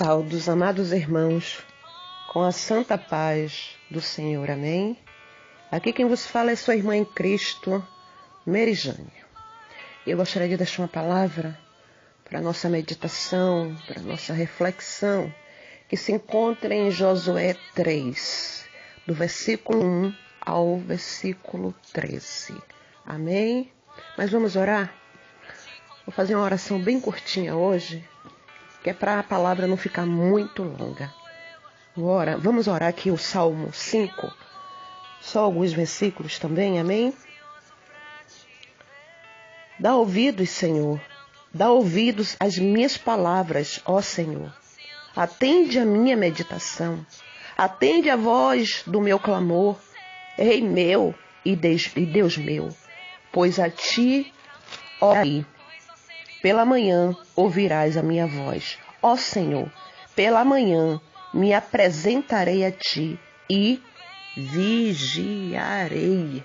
Saudos, amados irmãos, com a santa paz do Senhor, amém? Aqui quem vos fala é sua irmã em Cristo, Merijane. Eu gostaria de deixar uma palavra para a nossa meditação, para a nossa reflexão, que se encontra em Josué 3, do versículo 1 ao versículo 13. Amém? Mas vamos orar? Vou fazer uma oração bem curtinha hoje, que é para a palavra não ficar muito longa. Vamos orar aqui o Salmo 5, só alguns versículos também, amém? Dá ouvidos, Senhor, dá ouvidos às minhas palavras, ó Senhor. Atende a minha meditação, atende a voz do meu clamor, Rei meu e Deus meu, pois a ti, ó Rei, pela manhã ouvirás a minha voz. Ó Senhor, pela manhã me apresentarei a ti e vigiarei.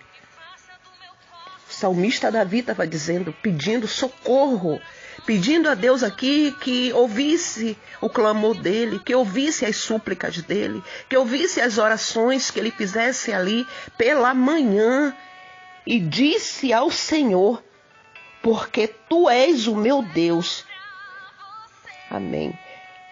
O salmista Davi estava dizendo, pedindo socorro, pedindo a Deus aqui que ouvisse o clamor dele, que ouvisse as súplicas dele, que ouvisse as orações que ele fizesse ali pela manhã. E disse ao Senhor, porque tu és o meu Deus. Amém.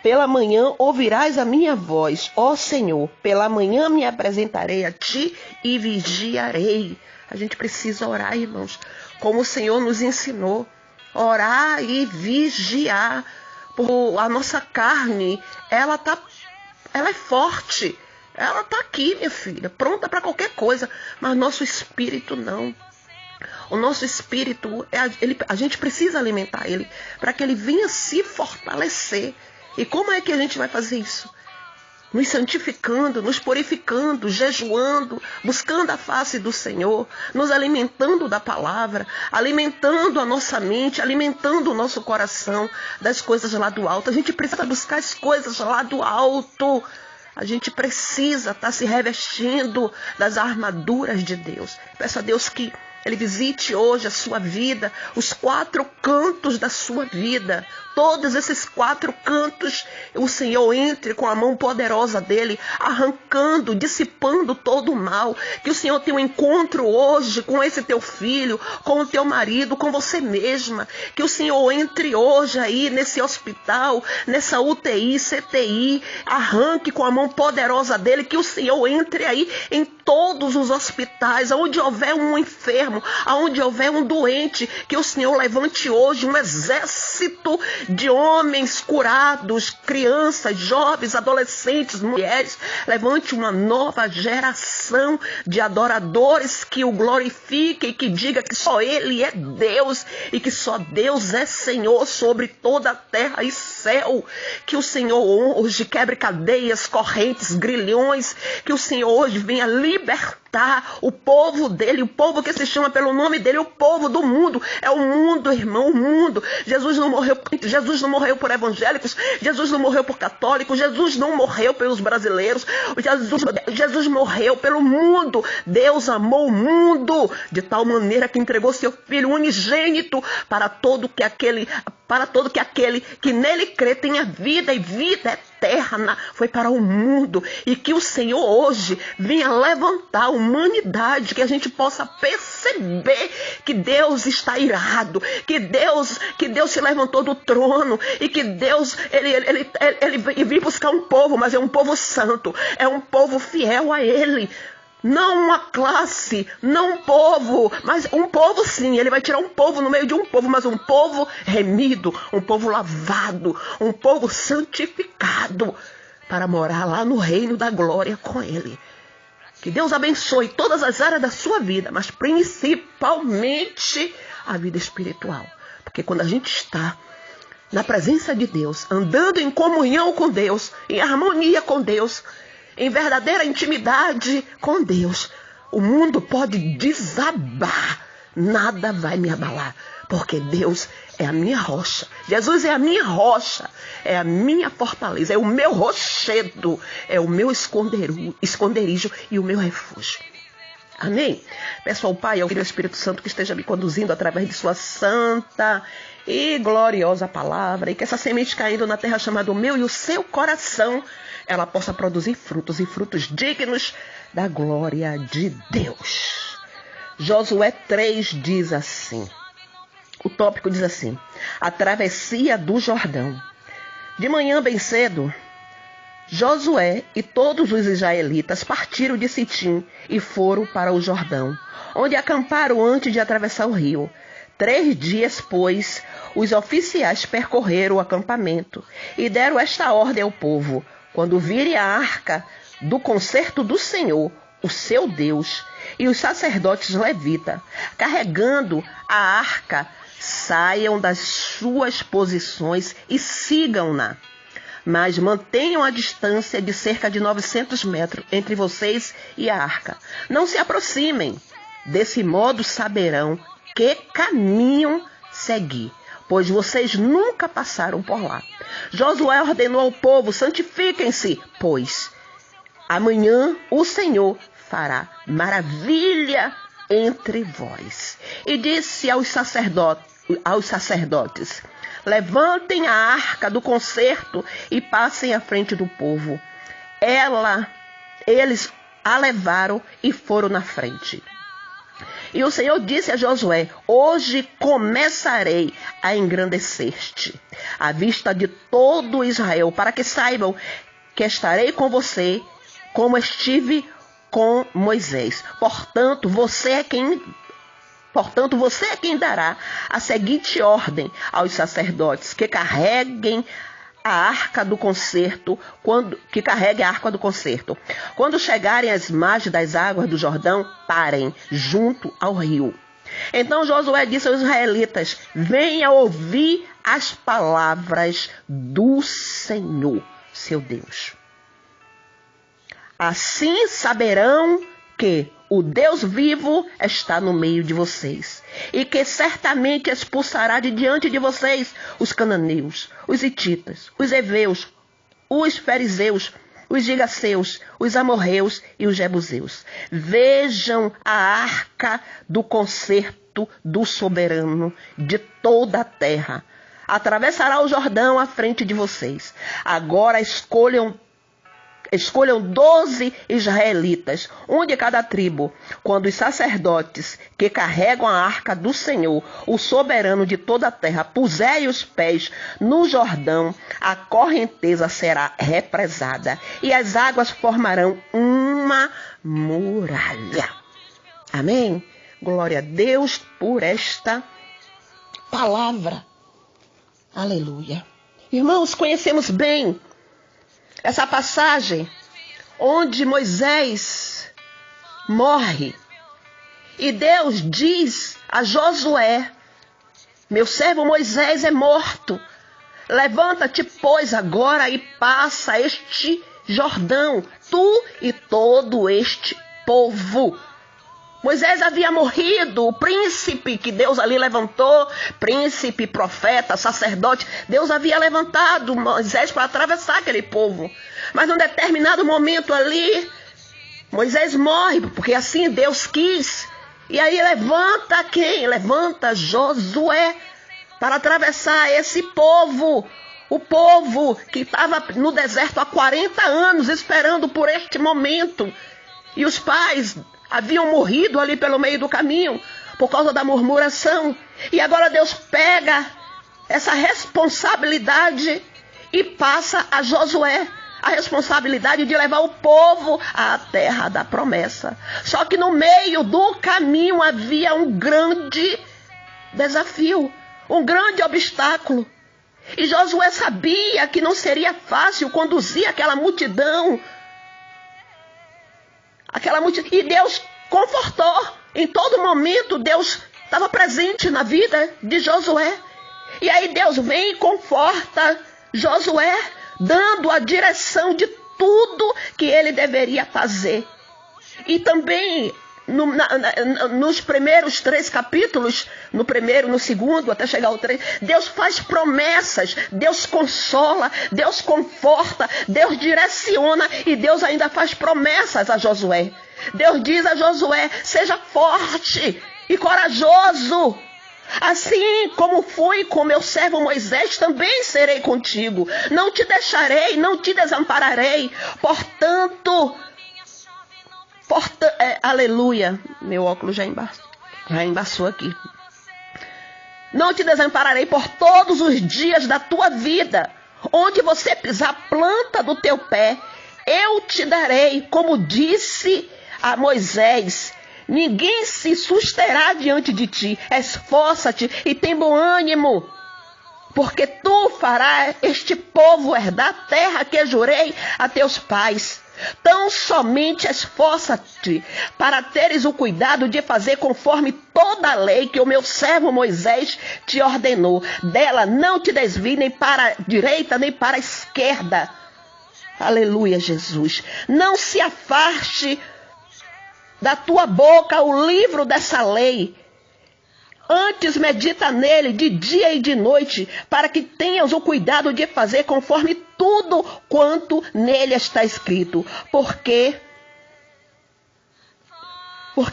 Pela manhã ouvirás a minha voz, ó Senhor. Pela manhã me apresentarei a ti e vigiarei. A gente precisa orar, irmãos, como o Senhor nos ensinou. Orar e vigiar. Por a nossa carne, ela é forte. Ela está aqui, minha filha, pronta para qualquer coisa. Mas nosso espírito não. O nosso espírito, a gente precisa alimentar ele para que ele venha se fortalecer. E como é que a gente vai fazer isso? Nos santificando, nos purificando, jejuando, buscando a face do Senhor, nos alimentando da palavra, alimentando a nossa mente, alimentando o nosso coração das coisas lá do alto. A gente precisa buscar as coisas lá do alto. A gente precisa estar se revestindo das armaduras de Deus. Peço a Deus que Ele visite hoje a sua vida, os 4 cantos da sua vida. Todos esses 4 cantos, o Senhor entre com a mão poderosa dEle, arrancando, dissipando todo o mal. Que o Senhor tenha um encontro hoje com esse teu filho, com o teu marido, com você mesma. Que o Senhor entre hoje aí nesse hospital, nessa UTI, CTI, arranque com a mão poderosa dEle. Que o Senhor entre aí em todos os hospitais, onde houver um enfermo, aonde houver um doente, que o Senhor levante hoje um exército de homens curados, crianças, jovens, adolescentes, mulheres. Levante uma nova geração de adoradores que o glorifiquem e que diga que só Ele é Deus e que só Deus é Senhor sobre toda a terra e céu. Que o Senhor hoje quebre cadeias, correntes, grilhões, que o Senhor hoje venha libertar o povo dele, o povo que se chama pelo nome dele, o povo do mundo. É o mundo, irmão, o mundo. Jesus não morreu por evangélicos, Jesus não morreu por católicos, Jesus não morreu pelos brasileiros, Jesus morreu pelo mundo. Deus amou o mundo de tal maneira que entregou seu Filho unigênito para todo que aquele que nele crê tenha vida e vida eterna. Foi para o mundo. E que o Senhor hoje venha levantar a humanidade, que a gente possa perceber que Deus está irado, que Deus se levantou do trono e que Deus ele veio buscar um povo, mas é um povo santo, é um povo fiel a Ele. Não uma classe, não um povo, mas um povo sim. Ele vai tirar um povo no meio de um povo, mas um povo remido, um povo lavado, um povo santificado para morar lá no reino da glória com Ele. Que Deus abençoe todas as áreas da sua vida, mas principalmente a vida espiritual. Porque quando a gente está na presença de Deus, andando em comunhão com Deus, em harmonia com Deus, em verdadeira intimidade com Deus, o mundo pode desabar, nada vai me abalar, porque Deus é a minha rocha, Jesus é a minha rocha, é a minha fortaleza, é o meu rochedo, é o meu esconderijo e o meu refúgio. Amém? Peço ao Pai, ao Filho e ao Espírito Santo que esteja me conduzindo através de sua santa e gloriosa palavra, e que essa semente caindo na terra chamada o meu e o seu coração, ela possa produzir frutos, e frutos dignos da glória de Deus. Josué 3 diz assim, o tópico diz assim: a travessia do Jordão. De manhã bem cedo, Josué e todos os israelitas partiram de Sitim e foram para o Jordão, onde acamparam antes de atravessar o rio. 3 dias, pois, os oficiais percorreram o acampamento e deram esta ordem ao povo: quando virem a arca do concerto do Senhor, o seu Deus, e os sacerdotes levitas, carregando a arca, saiam das suas posições e sigam-na. Mas mantenham a distância de cerca de 900 metros entre vocês e a arca. Não se aproximem. Desse modo saberão que caminho seguir, pois vocês nunca passaram por lá. Josué ordenou ao povo: santifiquem-se, pois amanhã o Senhor fará maravilha entre vós. E disse aos sacerdotes: levantem a arca do concerto e passem à frente do povo. Eles a levaram e foram na frente. E o Senhor disse a Josué: hoje começarei a engrandecer-te à vista de todo Israel, para que saibam que estarei com você como estive com Moisés. Portanto, você é quem dará a seguinte ordem aos sacerdotes: que carreguem a arca do concerto, Quando chegarem às margens das águas do Jordão, parem junto ao rio. Então Josué disse aos israelitas: venha ouvir as palavras do Senhor, seu Deus. Assim saberão que o Deus vivo está no meio de vocês, e que certamente expulsará de diante de vocês os cananeus, os hititas, os heveus, os fariseus, os gigaseus, os amorreus e os jebuseus. Vejam a arca do concerto do soberano de toda a terra. Atravessará o Jordão à frente de vocês. Agora escolham 12 israelitas, um de cada tribo. Quando os sacerdotes que carregam a arca do Senhor, o soberano de toda a terra, puserem os pés no Jordão, a correnteza será represada e as águas formarão uma muralha. Amém? Glória a Deus por esta palavra. Aleluia. Irmãos, conhecemos bem essa passagem onde Moisés morre e Deus diz a Josué: meu servo Moisés é morto. Levanta-te, pois, agora e passa este Jordão, tu e todo este povo. Moisés havia morrido, o príncipe que Deus ali levantou, príncipe, profeta, sacerdote, Deus havia levantado Moisés para atravessar aquele povo. Mas num determinado momento ali, Moisés morre, porque assim Deus quis. E aí levanta quem? Levanta Josué para atravessar esse povo. O povo que estava no deserto há 40 anos esperando por este momento. E os pais haviam morrido ali pelo meio do caminho por causa da murmuração. E agora Deus pega essa responsabilidade e passa a Josué a responsabilidade de levar o povo à terra da promessa. Só que no meio do caminho havia um grande desafio, um grande obstáculo. E Josué sabia que não seria fácil conduzir aquela multidão. E Deus confortou. Em todo momento, Deus estava presente na vida de Josué. E aí Deus vem e conforta Josué, dando a direção de tudo que ele deveria fazer. E também, nos primeiros 3 capítulos, no primeiro, no segundo, até chegar ao 3, Deus faz promessas, Deus consola, Deus conforta, Deus direciona e Deus ainda faz promessas a Josué. Deus diz a Josué: seja forte e corajoso. Assim como fui com meu servo Moisés, também serei contigo. Não te deixarei, não te desampararei. Portanto, aleluia. Meu óculos já embaçou aqui. Não te desampararei por todos os dias da tua vida. Onde você pisar a planta do teu pé, eu te darei, como disse a Moisés. Ninguém se susterá diante de ti. Esforça-te e tem bom ânimo, porque tu farás este povo herdar a terra que jurei a teus pais. Tão somente esforça-te para teres o cuidado de fazer conforme toda a lei que o meu servo Moisés te ordenou. Dela não te desvie nem para a direita nem para a esquerda. Aleluia, Jesus. Não se afaste da tua boca o livro dessa lei. Antes medita nele de dia e de noite, para que tenhas o cuidado de fazer conforme tudo quanto nele está escrito. Porque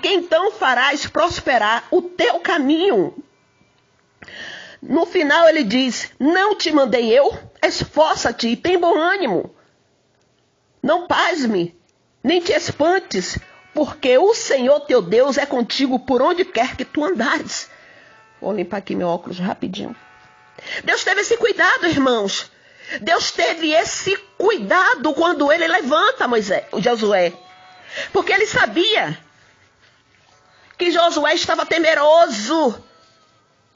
então farás prosperar o teu caminho. No final ele diz: não te mandei eu? Esforça-te e tem bom ânimo. Não pasme, nem te espantes, porque o Senhor teu Deus é contigo por onde quer que tu andares. Vou limpar aqui meu óculos rapidinho. Deus teve esse cuidado, irmãos. Deus teve esse cuidado quando ele levanta Josué. Porque ele sabia que Josué estava temeroso.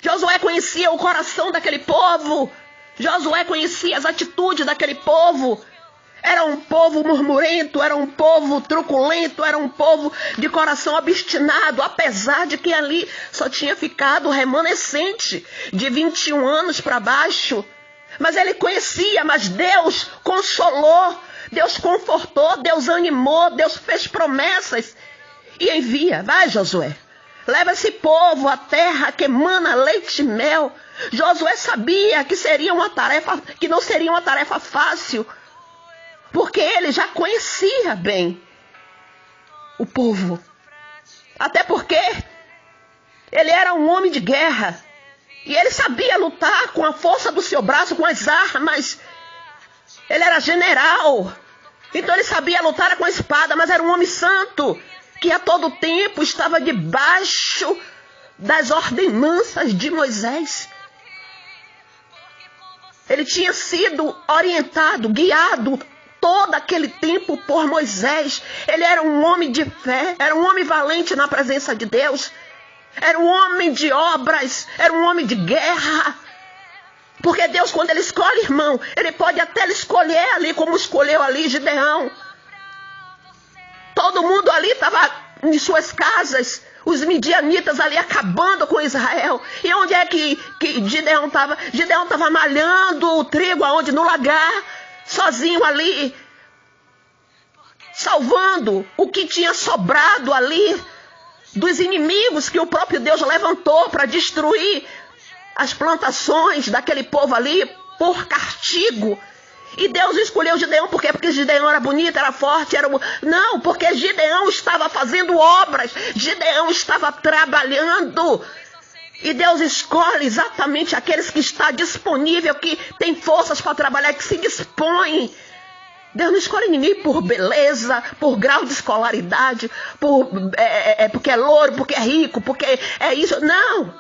Josué conhecia o coração daquele povo. Josué conhecia as atitudes daquele povo. Era um povo murmurento, era um povo truculento, era um povo de coração obstinado, apesar de que ali só tinha ficado remanescente de 21 anos para baixo. Mas ele conhecia, mas Deus consolou, Deus confortou, Deus animou, Deus fez promessas e envia. Vai, Josué, leva esse povo à terra que emana leite e mel. Josué sabia que não seria uma tarefa fácil, porque ele já conhecia bem o povo. Até porque ele era um homem de guerra. E ele sabia lutar com a força do seu braço, com as armas. Ele era general. Então ele sabia lutar com a espada, mas era um homem santo, que a todo tempo estava debaixo das ordenanças de Moisés. Ele tinha sido orientado, guiado todo aquele tempo por Moisés. Ele era um homem de fé, era um homem valente na presença de Deus, era um homem de obras, era um homem de guerra. Porque Deus, quando ele escolhe, irmão, ele pode até escolher ali, como escolheu ali Gideão. Todo mundo ali estava em suas casas, os midianitas ali acabando com Israel. E onde é que Gideão estava? Gideão estava malhando o trigo aonde? No lagar, sozinho ali, salvando o que tinha sobrado ali dos inimigos que o próprio Deus levantou para destruir as plantações daquele povo ali por castigo. E Deus escolheu Gideão por quê? Porque Gideão era bonito, era forte, Não, porque Gideão estava fazendo obras, Gideão estava trabalhando. E Deus escolhe exatamente aqueles que estão disponíveis, que tem forças para trabalhar, que se dispõem. Deus não escolhe ninguém por beleza, por grau de escolaridade, porque é louro, porque é rico, porque é isso. Não.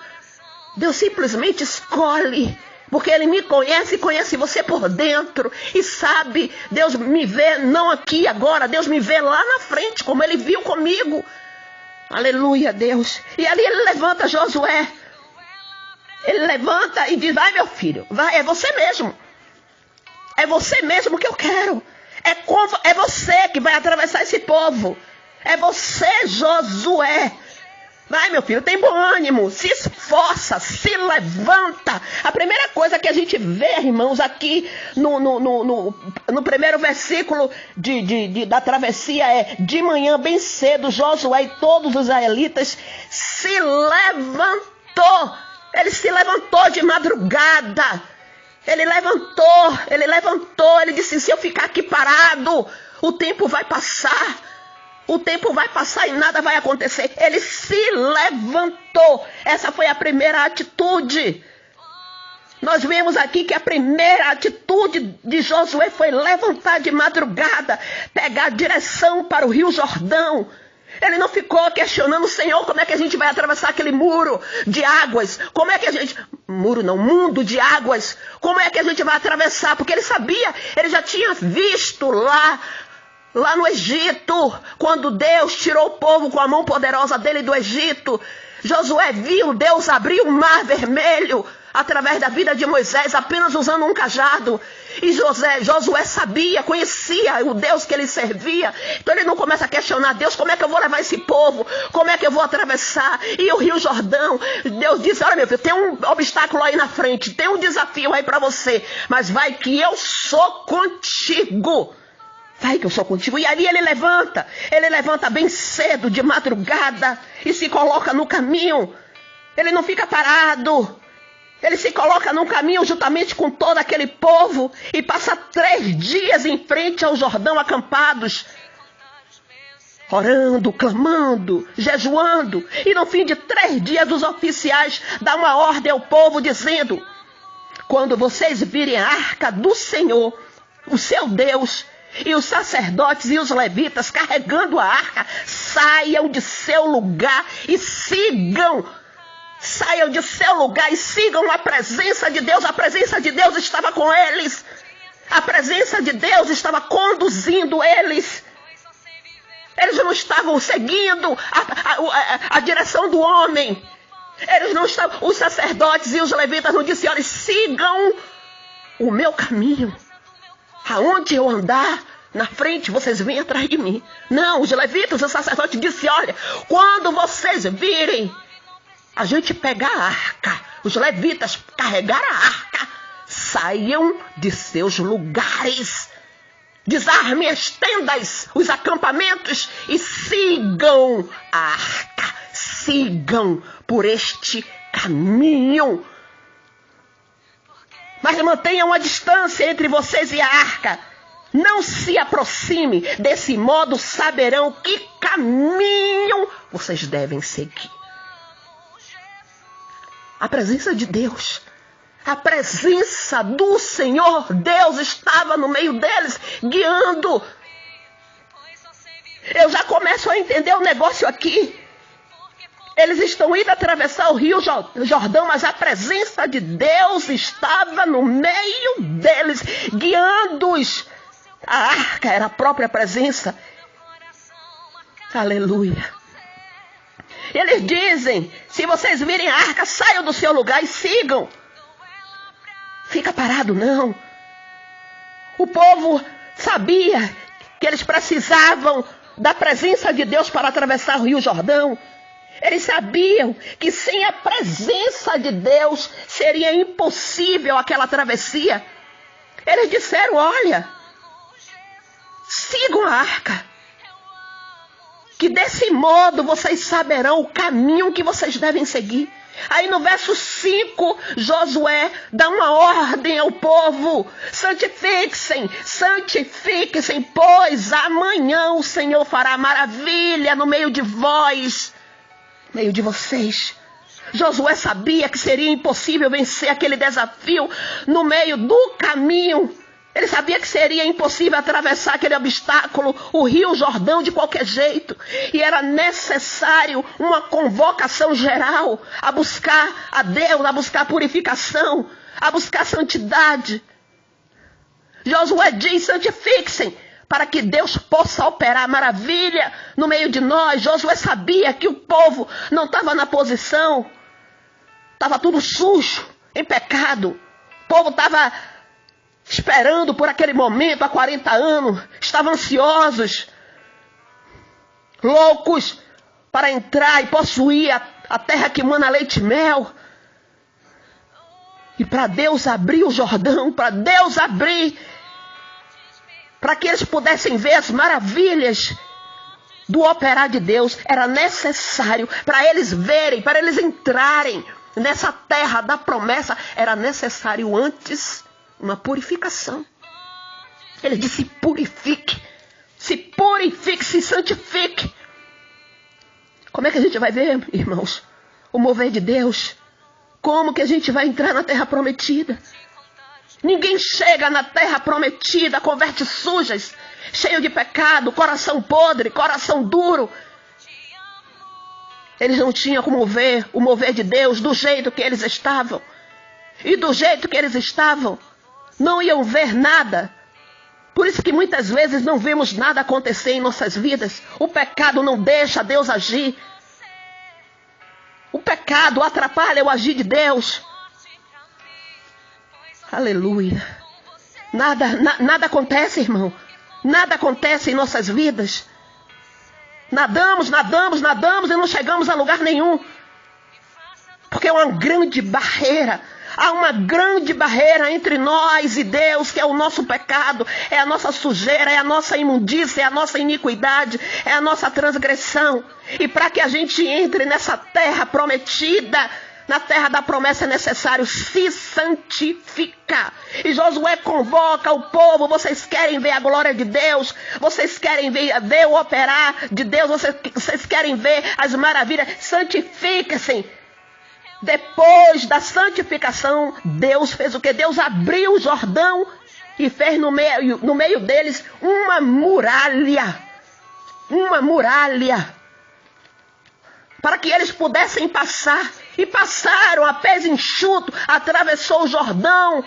Deus simplesmente escolhe, porque Ele me conhece e conhece você por dentro. E sabe, Deus me vê não aqui agora, Deus me vê lá na frente, como Ele viu comigo. Aleluia, Deus. E ali Ele levanta Josué. Ele levanta e diz: vai, meu filho, vai, é você mesmo. É você mesmo que eu quero. É você que vai atravessar esse povo. É você, Josué. Vai, meu filho, tem bom ânimo, se esforça, se levanta. A primeira coisa que a gente vê, irmãos, aqui no primeiro versículo da travessia é: de manhã bem cedo, Josué e todos os israelitas se levantou. Ele se levantou de madrugada. Ele levantou, ele disse: se eu ficar aqui parado, o tempo vai passar. O tempo vai passar e nada vai acontecer. Ele se levantou. Essa foi a primeira atitude. Nós vemos aqui que a primeira atitude de Josué foi levantar de madrugada, pegar a direção para o Rio Jordão. Ele não ficou questionando: Senhor, como é que a gente vai atravessar aquele muro de águas? Como é que a gente... mundo de águas. Como é que a gente vai atravessar? Porque ele sabia, ele já tinha visto lá no Egito, quando Deus tirou o povo com a mão poderosa dele do Egito. Josué viu Deus abrir o mar vermelho através da vida de Moisés, apenas usando um cajado. E Josué sabia, conhecia o Deus que ele servia. Então ele não começa a questionar: Deus, como é que eu vou levar esse povo? Como é que eu vou atravessar? E o Rio Jordão? Deus disse: olha, meu filho, tem um obstáculo aí na frente, tem um desafio aí para você, mas vai que eu sou contigo. Vai que eu sou contigo. E ali ele levanta bem cedo, de madrugada, e se coloca no caminho. Ele não fica parado. Ele se coloca no caminho juntamente com todo aquele povo e passa 3 dias em frente ao Jordão acampados, orando, clamando, jejuando. E no fim de 3 dias os oficiais dão uma ordem ao povo dizendo: quando vocês virem a arca do Senhor, o seu Deus, e os sacerdotes e os levitas carregando a arca, saiam de seu lugar e sigam. Saiam de seu lugar e sigam a presença de Deus. A presença de Deus estava com eles. A presença de Deus estava conduzindo eles. Eles não estavam seguindo a direção do homem. Eles não estavam. Os sacerdotes e os levitas não disseram: olha, sigam o meu caminho. Aonde eu andar, na frente, vocês vêm atrás de mim. Não, os levitas e os sacerdotes disseram: olha, quando vocês virem a gente pegar a arca, os levitas carregaram a arca, saiam de seus lugares, desarmem as tendas, os acampamentos e sigam a arca, sigam por este caminho. Mas mantenham a distância entre vocês e a arca. Não se aproxime, desse modo saberão que caminho vocês devem seguir. A presença de Deus, a presença do Senhor Deus estava no meio deles, guiando. Eu já começo a entender o negócio aqui. Eles estão indo atravessar o Rio Jordão, mas a presença de Deus estava no meio deles, guiando-os. A arca era a própria presença. Aleluia. Eles dizem: se vocês virem a arca, saiam do seu lugar e sigam. Fica parado, não. O povo sabia que eles precisavam da presença de Deus para atravessar o Rio Jordão. Eles sabiam que sem a presença de Deus seria impossível aquela travessia. Eles disseram: olha, sigam a arca, que desse modo vocês saberão o caminho que vocês devem seguir. Aí no verso 5, Josué dá uma ordem ao povo: santifiquem, pois amanhã o Senhor fará maravilha no meio de vós, no meio de vocês. Josué sabia que seria impossível vencer aquele desafio no meio do caminho. Ele sabia que seria impossível atravessar aquele obstáculo, o Rio Jordão, de qualquer jeito. E era necessário uma convocação geral a buscar a Deus, a buscar purificação, a buscar santidade. Josué diz: santifiquem, para que Deus possa operar maravilha no meio de nós. Josué sabia que o povo não estava na posição, estava tudo sujo, em pecado. O povo estava esperando por aquele momento há 40 anos, estavam ansiosos, loucos para entrar e possuir a terra que mana leite e mel. E para Deus abrir o Jordão, para Deus abrir, para que eles pudessem ver as maravilhas do operar de Deus, era necessário, para eles verem, para eles entrarem nessa terra da promessa, era necessário antes uma purificação. Ele disse: purifique, se purifique, se santifique. Como é que a gente vai ver, irmãos, o mover de Deus? Como que a gente vai entrar na terra prometida? Ninguém chega na terra prometida com vestes sujas, cheio de pecado, coração podre, coração duro. Eles não tinham como ver o mover de Deus do jeito que eles estavam. E do jeito que eles estavam, não iam ver nada. Por isso que muitas vezes não vemos nada acontecer em nossas vidas. O pecado não deixa Deus agir. O pecado atrapalha o agir de Deus. Aleluia. Nada acontece, irmão. Nada acontece em nossas vidas. Nadamos e não chegamos a lugar nenhum. Porque é uma grande barreira. Há uma grande barreira entre nós e Deus, que é o nosso pecado, é a nossa sujeira, é a nossa imundícia, é a nossa iniquidade, é a nossa transgressão. E para que a gente entre nessa terra prometida, na terra da promessa, é necessário se santificar. E Josué convoca o povo: vocês querem ver a glória de Deus? Vocês querem ver o operar de Deus? Vocês querem ver as maravilhas? Santifiquem-se. Depois da santificação, Deus fez o que? Deus abriu o Jordão e fez no meio deles uma muralha. Uma muralha. Para que eles pudessem passar. E passaram a pés enxuto, atravessou o Jordão.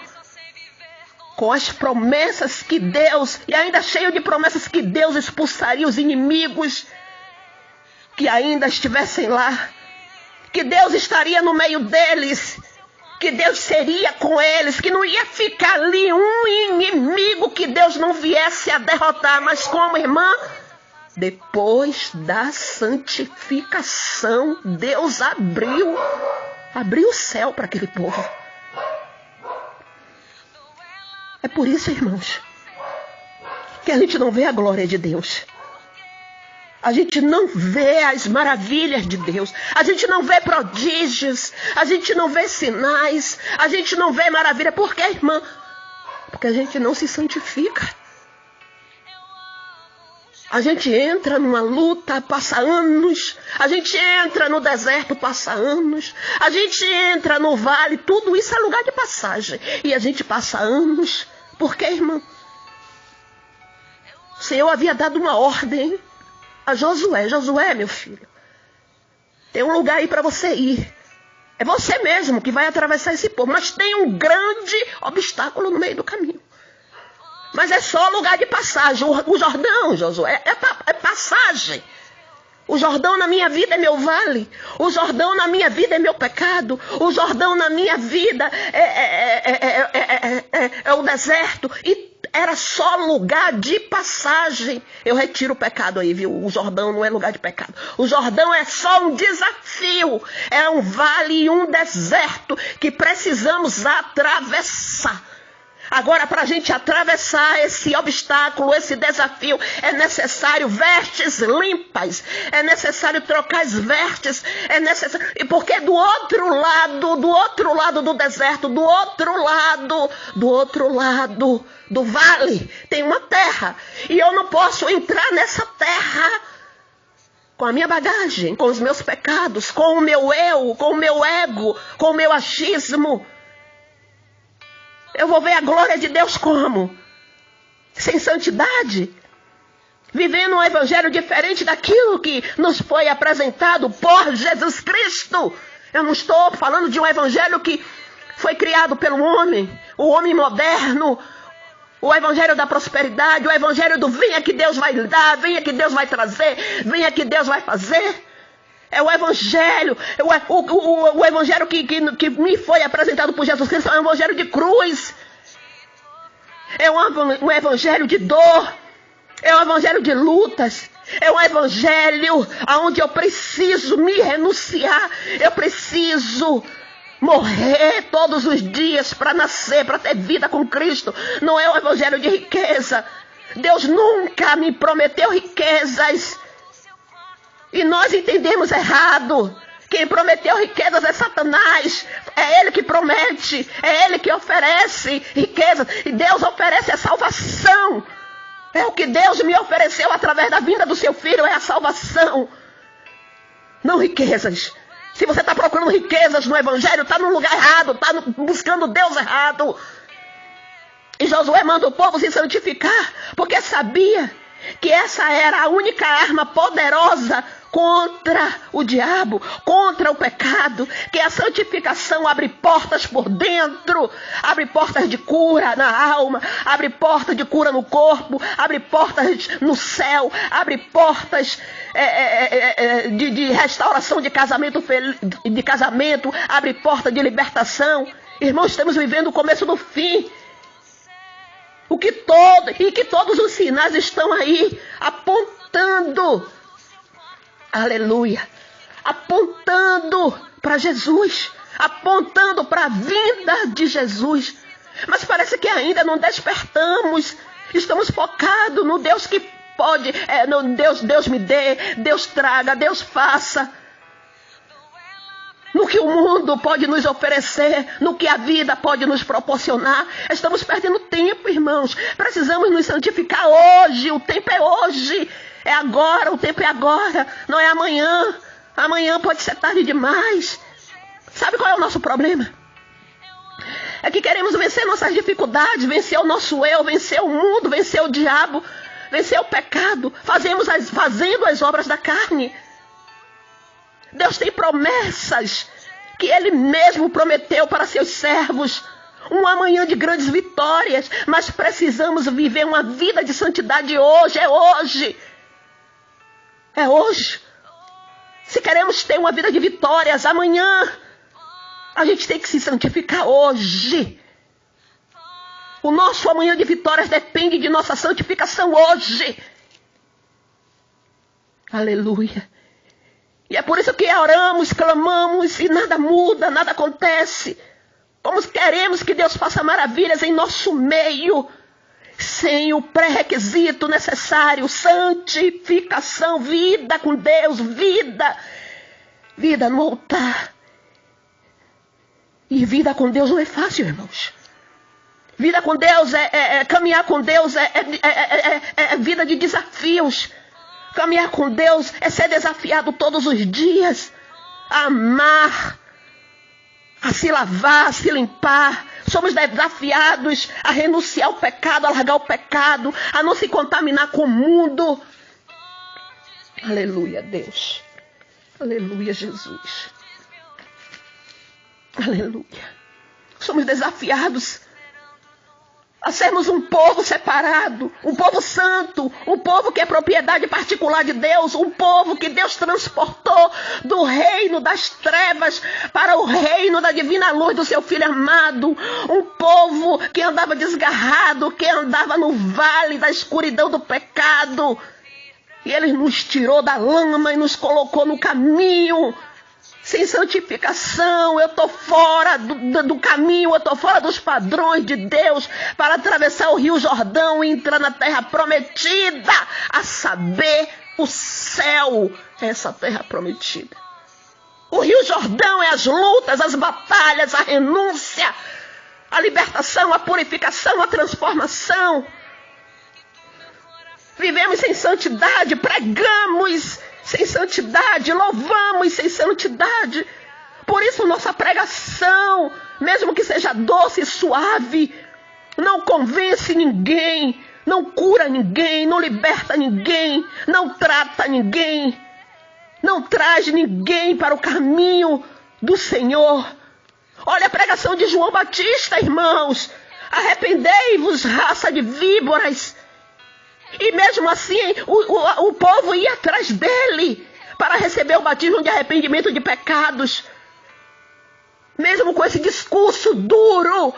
Com as promessas que Deus, e ainda cheio de promessas que Deus expulsaria os inimigos que ainda estivessem lá. Que Deus estaria no meio deles, que Deus seria com eles, que não ia ficar ali um inimigo que Deus não viesse a derrotar. Mas como, irmã? Depois da santificação, Deus abriu o céu para aquele povo. É por isso, irmãos, que a gente não vê a glória de Deus. A gente não vê as maravilhas de Deus. A gente não vê prodígios. A gente não vê sinais. A gente não vê maravilha. Por quê, irmã? Porque a gente não se santifica. A gente entra numa luta, passa anos. A gente entra no deserto, passa anos. A gente entra no vale. Tudo isso é lugar de passagem. E a gente passa anos. Por quê, irmã? O Senhor havia dado uma ordem a Josué: Josué, meu filho, tem um lugar aí para você ir. É você mesmo que vai atravessar esse povo, mas tem um grande obstáculo no meio do caminho. Mas é só lugar de passagem. O Jordão, Josué, é passagem. O Jordão na minha vida é meu vale. O Jordão na minha vida é meu pecado. O Jordão na minha vida é o deserto. E era só lugar de passagem. Eu retiro o pecado aí, viu? O Jordão não é lugar de pecado. O Jordão é só um desafio. É um vale e um deserto que precisamos atravessar. Agora, para a gente atravessar esse obstáculo, esse desafio, é necessário vestes limpas, é necessário trocar as vestes, é necessário, porque do outro lado do deserto, do outro lado do vale, tem uma terra, e eu não posso entrar nessa terra com a minha bagagem, com os meus pecados, com o meu eu, com o meu ego, com o meu achismo. Eu vou ver a glória de Deus como? Sem santidade? Vivendo um evangelho diferente daquilo que nos foi apresentado por Jesus Cristo. Eu não estou falando de um evangelho que foi criado pelo homem, o homem moderno, o evangelho da prosperidade, o evangelho do venha que Deus vai dar, venha que Deus vai trazer, venha que Deus vai fazer. É o evangelho, o evangelho que me foi apresentado por Jesus Cristo é um evangelho de cruz. É um evangelho de dor. É um evangelho de lutas. É um evangelho onde eu preciso me renunciar. Eu preciso morrer todos os dias para nascer, para ter vida com Cristo. Não é um evangelho de riqueza. Deus nunca me prometeu riquezas. E nós entendemos errado. Quem prometeu riquezas é Satanás. É ele que promete. É ele que oferece riquezas. E Deus oferece a salvação. É o que Deus me ofereceu através da vinda do seu filho, é a salvação. Não riquezas. Se você está procurando riquezas no evangelho, está no lugar errado, está buscando Deus errado. E Josué manda o povo se santificar, porque sabia que essa era a única arma poderosa contra o diabo, contra o pecado, que a santificação abre portas por dentro, abre portas de cura na alma, abre portas de cura no corpo, abre portas no céu, abre portas de restauração de casamento, abre porta de libertação. Irmãos, estamos vivendo o começo do fim. Que todos os sinais estão aí apontando, aleluia, apontando para Jesus, apontando para a vinda de Jesus. Mas parece que ainda não despertamos, estamos focados no Deus que pode, no Deus me dê, Deus traga, Deus faça. No que o mundo pode nos oferecer, no que a vida pode nos proporcionar. Estamos perdendo tempo, irmãos. Precisamos nos santificar hoje. O tempo é hoje. É agora, o tempo é agora. Não é amanhã. Amanhã pode ser tarde demais. Sabe qual é o nosso problema? É que queremos vencer nossas dificuldades, vencer o nosso eu, vencer o mundo, vencer o diabo, vencer o pecado, fazendo as obras da carne. Deus tem promessas que Ele mesmo prometeu para seus servos. Um amanhã de grandes vitórias. Mas precisamos viver uma vida de santidade hoje. É hoje. É hoje. Se queremos ter uma vida de vitórias amanhã, a gente tem que se santificar hoje. O nosso amanhã de vitórias depende de nossa santificação hoje. Aleluia. E é por isso que oramos, clamamos e nada muda, nada acontece. Como queremos que Deus faça maravilhas em nosso meio, sem o pré-requisito necessário, santificação, vida com Deus, vida no altar. E vida com Deus não é fácil, irmãos. Vida com Deus caminhar com Deus é vida de desafios. Caminhar com Deus é ser desafiado todos os dias. A amar, a se lavar, a se limpar. Somos desafiados a renunciar ao pecado, a largar o pecado, a não se contaminar com o mundo. Aleluia, Deus. Aleluia, Jesus. Aleluia. Somos desafiados a sermos um povo separado, um povo santo, um povo que é propriedade particular de Deus, um povo que Deus transportou do reino das trevas para o reino da divina luz do seu Filho amado, um povo que andava desgarrado, que andava no vale da escuridão do pecado, e Ele nos tirou da lama e nos colocou no caminho. Sem santificação, eu estou fora do caminho, eu estou fora dos padrões de Deus para atravessar o Rio Jordão e entrar na terra prometida, a saber, o céu, essa terra prometida. O Rio Jordão é as lutas, as batalhas, a renúncia, a libertação, a purificação, a transformação. Vivemos sem santidade, pregamos sem santidade, louvamos sem santidade. Por isso nossa pregação, mesmo que seja doce e suave, não convence ninguém, não cura ninguém, não liberta ninguém, não trata ninguém, não traz ninguém para o caminho do Senhor. Olha a pregação de João Batista, irmãos. Arrependei-vos, raça de víboras. E mesmo assim, o povo ia atrás dele para receber o batismo de arrependimento de pecados. Mesmo com esse discurso duro,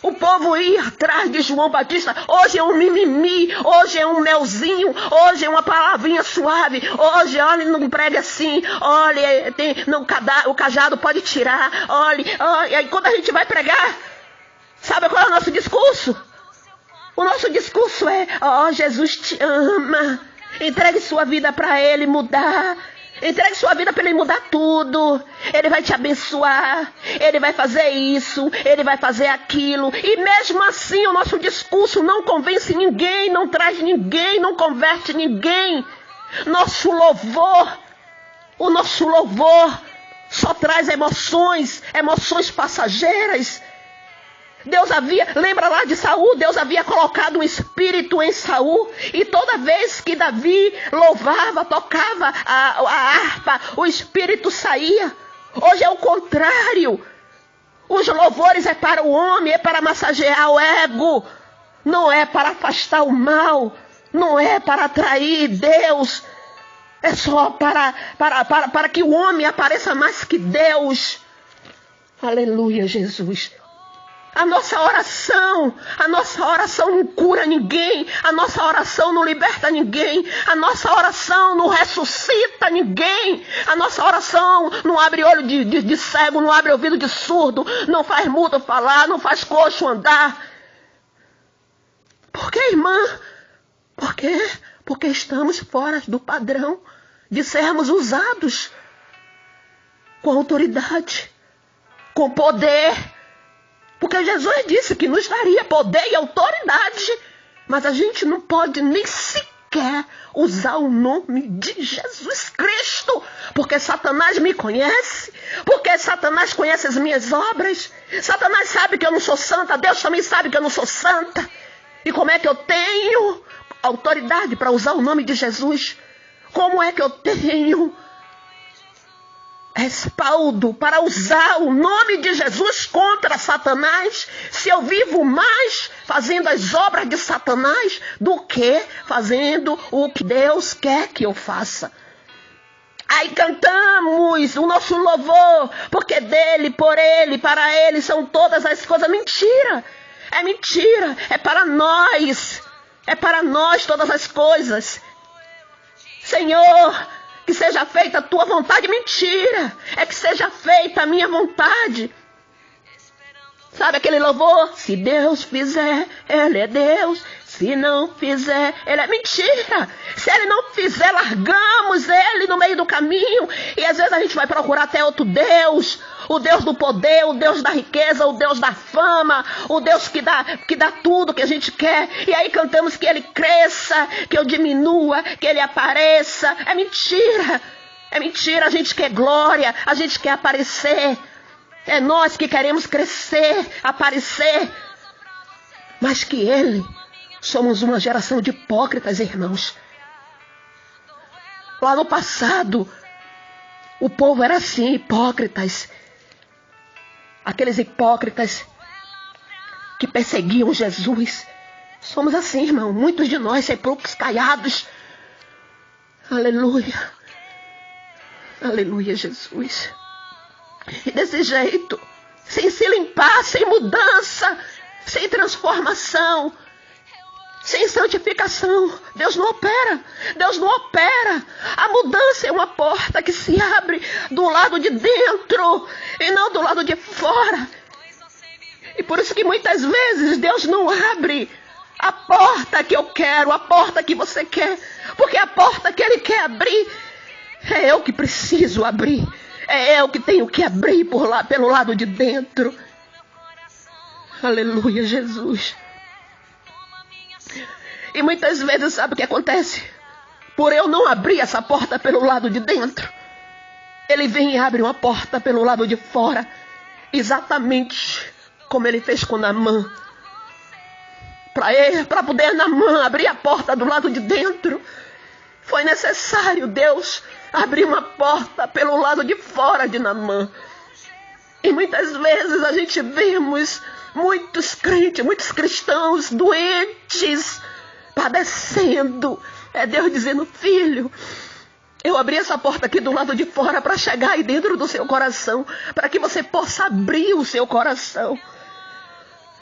o povo ia atrás de João Batista. Hoje é um mimimi, hoje é um melzinho, hoje é uma palavrinha suave. Hoje, olha, não prega assim, olha, o cajado pode tirar, olha. E quando a gente vai pregar, sabe qual é o nosso discurso? O nosso discurso é: Jesus te ama, entregue sua vida para Ele mudar. Entregue sua vida para Ele mudar tudo. Ele vai te abençoar. Ele vai fazer isso. Ele vai fazer aquilo. E mesmo assim o nosso discurso não convence ninguém. Não traz ninguém. Não converte ninguém. Nosso louvor. O nosso louvor só traz emoções. Emoções passageiras. Lembra lá de Saul? Deus havia colocado um espírito em Saul, e toda vez que Davi louvava, tocava a harpa, o espírito saía. Hoje é o contrário. Os louvores é para o homem, é para massagear o ego, não é para afastar o mal, não é para atrair Deus, é só para que o homem apareça mais que Deus. Aleluia, Jesus. A nossa oração não cura ninguém. A nossa oração não liberta ninguém. A nossa oração não ressuscita ninguém. A nossa oração não abre olho de cego, não abre ouvido de surdo, não faz mudo falar, não faz coxo andar. Por que, irmã? Por quê? Porque estamos fora do padrão de sermos usados com autoridade, com poder. Porque Jesus disse que nos daria poder e autoridade. Mas a gente não pode nem sequer usar o nome de Jesus Cristo. Porque Satanás me conhece. Porque Satanás conhece as minhas obras. Satanás sabe que eu não sou santa. Deus também sabe que eu não sou santa. E como é que eu tenho autoridade para usar o nome de Jesus? Como é que eu tenho respaldo para usar o nome de Jesus contra Satanás, se eu vivo mais fazendo as obras de Satanás do que fazendo o que Deus quer que eu faça? Aí cantamos o nosso louvor, porque dele, por ele, para ele são todas as coisas. Mentira, é para nós todas as coisas. Senhor, que seja feita a tua vontade. Mentira, é que seja feita a minha vontade. Sabe aquele louvor? Se Deus fizer, Ele é Deus. Se não fizer, Ele é mentira. Se Ele não fizer, largamos Ele no meio do caminho. E às vezes a gente vai procurar até outro Deus. O Deus do poder, o Deus da riqueza, o Deus da fama, o Deus que dá tudo que a gente quer. E aí cantamos que Ele cresça, que eu diminua, que Ele apareça. É mentira. É mentira, a gente quer glória, a gente quer aparecer. É nós que queremos crescer, aparecer. Mas que Ele... Somos uma geração de hipócritas, irmãos. Lá no passado, o povo era assim, hipócritas. Aqueles hipócritas que perseguiam Jesus. Somos assim, irmão. Muitos de nós sepulcros caiados. Aleluia. Aleluia, Jesus. E desse jeito, sem se limpar, sem mudança, sem transformação, sem santificação, Deus não opera. Deus não opera. A mudança é uma porta que se abre do lado de dentro e não do lado de fora. E por isso que muitas vezes Deus não abre a porta que eu quero, a porta que você quer. Porque a porta que Ele quer abrir, é eu que preciso abrir. É eu que tenho que abrir pelo lado de dentro. Aleluia, Jesus. E muitas vezes, sabe o que acontece? Por eu não abrir essa porta pelo lado de dentro, Ele vem e abre uma porta pelo lado de fora. Exatamente como Ele fez com Naamã. Para poder Naamã abrir a porta do lado de dentro, foi necessário Deus abrir uma porta pelo lado de fora de Naamã. E muitas vezes a gente vemos muitos crentes, muitos cristãos doentes, padecendo. É Deus dizendo: filho, eu abri essa porta aqui do lado de fora para chegar aí dentro do seu coração, para que você possa abrir o seu coração.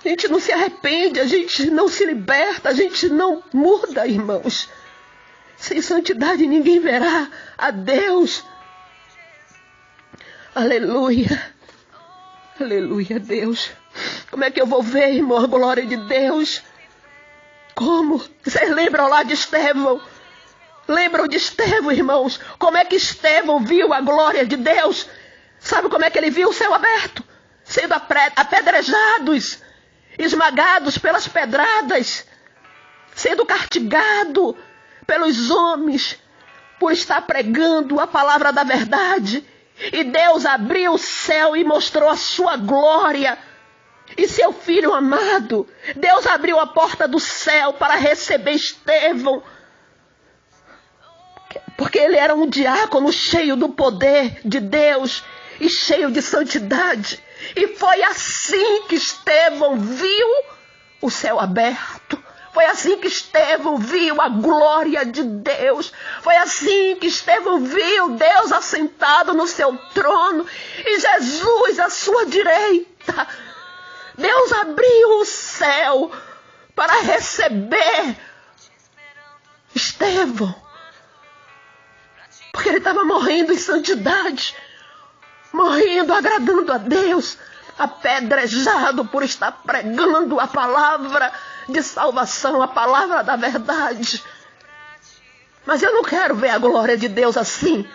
A gente não se arrepende, a gente não se liberta, a gente não muda, irmãos. Sem santidade ninguém verá a Deus. Aleluia. Aleluia, Deus. Como é que eu vou ver, irmão, a glória de Deus? Como? Vocês lembram lá de Estevão? Lembram de Estevão, irmãos? Como é que Estevão viu a glória de Deus? Sabe como é que ele viu o céu aberto? Sendo apedrejados, esmagados pelas pedradas, sendo castigado pelos homens por estar pregando a palavra da verdade. E Deus abriu o céu e mostrou a sua glória. E seu filho amado, Deus abriu a porta do céu para receber Estevão, porque ele era um diácono cheio do poder de Deus e cheio de santidade. E foi assim que Estevão viu o céu aberto. Foi assim que Estevão viu a glória de Deus. Foi assim que Estevão viu Deus assentado no seu trono e Jesus à sua direita. Deus abriu o céu para receber Estevão, porque ele estava morrendo em santidade, morrendo agradando a Deus, apedrejado por estar pregando a palavra de salvação, a palavra da verdade. Mas eu não quero ver a glória de Deus assim,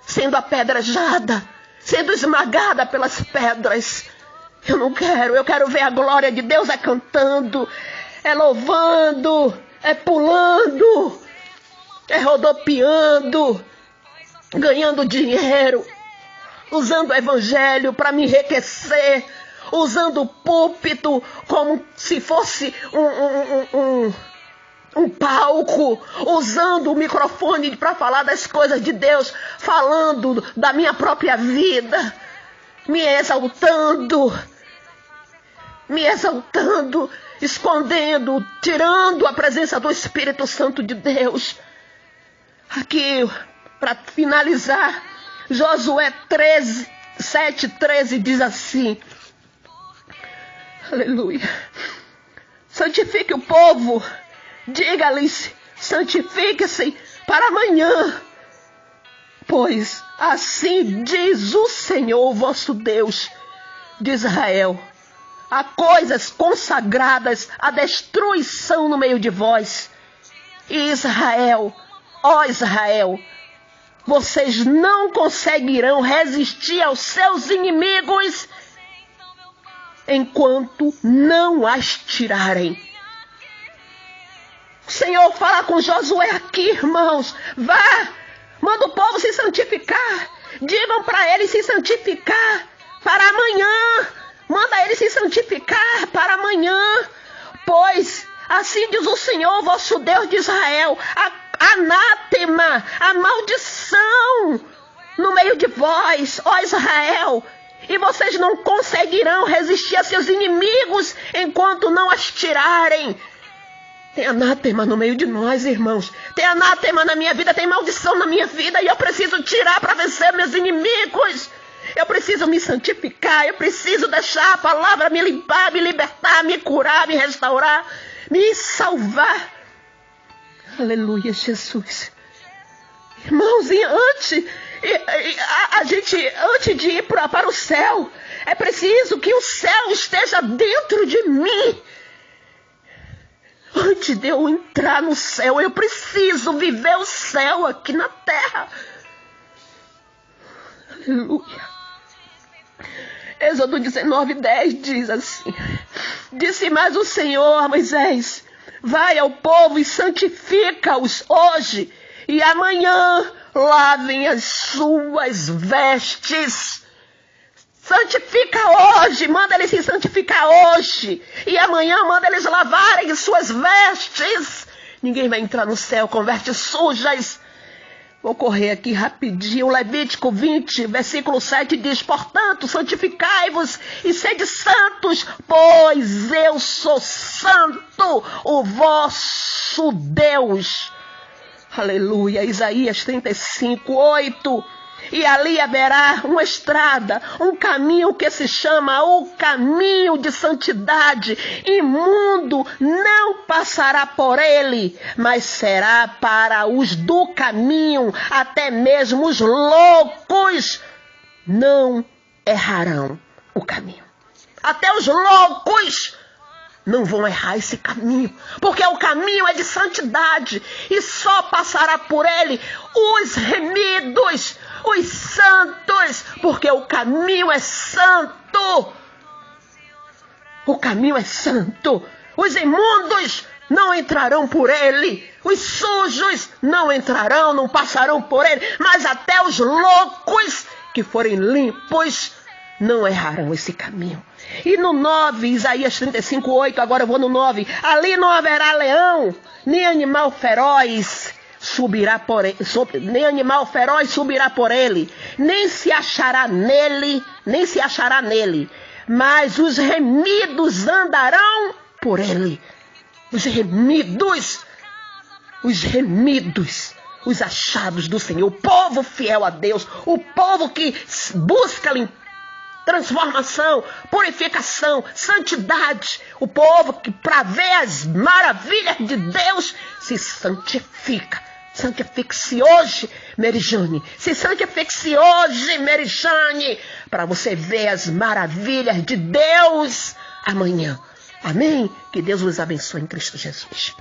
sendo apedrejada, sendo esmagada pelas pedras. Eu não quero. Eu quero ver a glória de Deus cantando, louvando, pulando, rodopiando, ganhando dinheiro, usando o evangelho para me enriquecer, usando o púlpito como se fosse um palco, usando o microfone para falar das coisas de Deus, falando da minha própria vida, me exaltando, escondendo, tirando a presença do Espírito Santo de Deus. Aqui, para finalizar, Josué 7:13 diz assim, aleluia, santifique o povo, diga-lhes, santifique-se para amanhã, pois assim diz o Senhor vosso Deus de Israel, há coisas consagradas à destruição no meio de vós. E Israel, ó Israel, vocês não conseguirão resistir aos seus inimigos enquanto não as tirarem. O Senhor fala com Josué aqui, irmãos. Vá, manda o povo se santificar. Digam para eles se santificar para amanhã. Manda eles se santificar para amanhã. Pois assim diz o Senhor, vosso Deus de Israel, anátema, a maldição no meio de vós, ó Israel, e vocês não conseguirão resistir a seus inimigos enquanto não as tirarem. Tem anátema no meio de nós, irmãos. Tem anátema na minha vida, tem maldição na minha vida, e eu preciso tirar para vencer meus inimigos. Eu preciso me santificar, eu preciso deixar a palavra me limpar, me libertar, me curar, me restaurar, me salvar. Aleluia, Jesus. Irmãos, antes de ir para o céu, é preciso que o céu esteja dentro de mim. Antes de eu entrar no céu, eu preciso viver o céu aqui na terra. Aleluia. Êxodo 19:10 diz assim, disse mais o Senhor a Moisés, vai ao povo e santifica-os hoje, e amanhã lavem as suas vestes. Santifica hoje, manda eles se santificar hoje, e amanhã manda eles lavarem as suas vestes. Ninguém vai entrar no céu com vestes sujas. Vou correr aqui rapidinho. Levítico 20, versículo 7 diz, portanto, santificai-vos e sede santos, pois eu sou santo, o vosso Deus. Aleluia. Isaías 35:8. E ali haverá uma estrada, um caminho que se chama o caminho de santidade. Imundo não passará por ele, mas será para os do caminho. Até mesmo os loucos não errarão o caminho. Até os loucos não vão errar esse caminho, porque o caminho é de santidade e só passará por ele os remidos, os santos, porque o caminho é santo. O caminho é santo. Os imundos não entrarão por ele, os sujos não entrarão, não passarão por ele, mas até os loucos que forem limpos não errarão esse caminho. E no 9, Isaías 35:8, agora eu vou no 9. Ali não haverá leão, nem animal feroz subirá por ele, nem se achará nele, mas os remidos andarão por ele. Os remidos, os achados do Senhor, o povo fiel a Deus, o povo que busca transformação, purificação, santidade. O povo que, para ver as maravilhas de Deus, se santifica. Santifique-se hoje, Merijane. Se santifique-se hoje, Merijane, para você ver as maravilhas de Deus amanhã. Amém? Que Deus os abençoe em Cristo Jesus.